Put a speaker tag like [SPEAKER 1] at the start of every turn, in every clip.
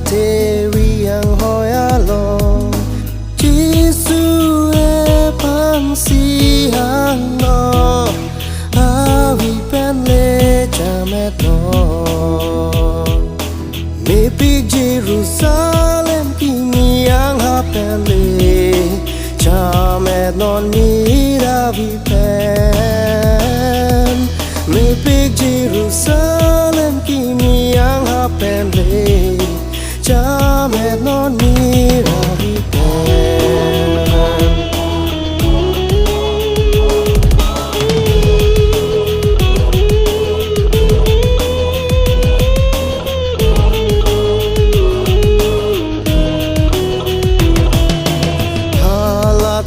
[SPEAKER 1] เทวียังหอยลงจิสุเอพันสีหันนออาวิเป็นเลจาเมตโนมีปีกเยรูซาเล็มที่มียังหาเป็นเลจาเมตโนนีราวิเป็นมีปีกเยรูซาเล็มที่มียังหาเป็นเลจาเมตโนนีราวิ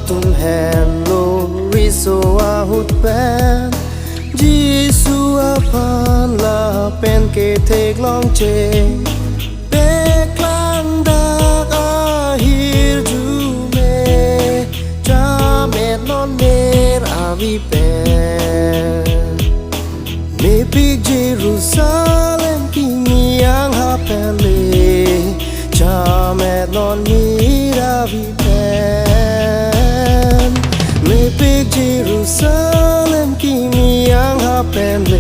[SPEAKER 1] ตุมแฮนโลริโซอาหุดเป็นจิสุอาพันลาเป็นเกเทกลองเจเปกลังดักอาฮิรจูเมจาเมตนอนเนรอาวิเป็นมีปีกเยรูซาเล็มที่มียังหาเป็นเลจาเมตนอนนีราวิเป็นมีปีกเยรูซาเล็มที่มียังหาเป็นเล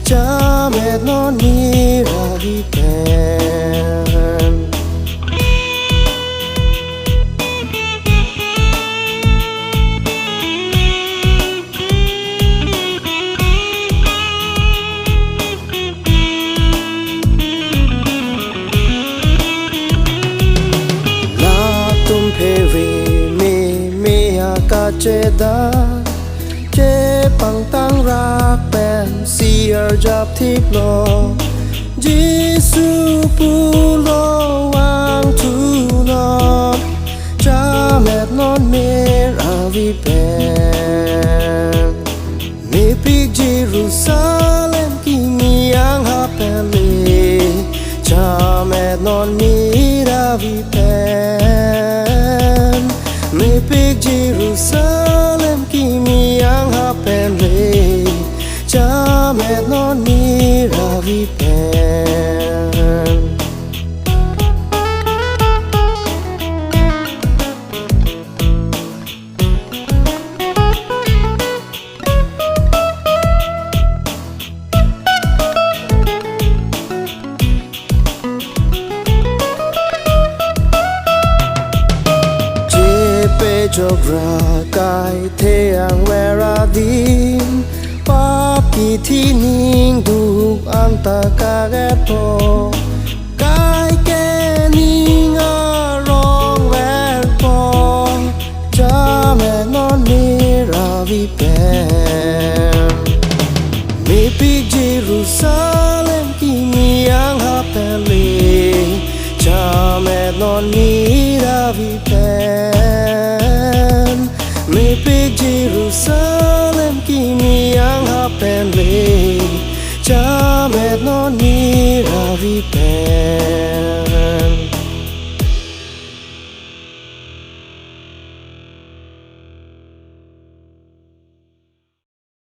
[SPEAKER 1] จาเมตนอนนีราวิเป็นเพรีเมียกาเจดาเจปังตังรักเป็นเสียจับทิพโลจิสุปูโลวางทุนอนจาเมตนอนเมราวิเป็นมีปีกเยรูซาเล็มที่มียังหาเป็นเลจาเมตนอนนีราวิเป็นมีปีกเยรูซาเล็มที่มียังหาเป็นเลจาเมตนอนนีราวิเป็นJograkai teang weradin papi thining duk anta kageto kai kening arong verpo jame non ni ravi pen mi pik Jerusalem kini yang hapeli jame non ni ravi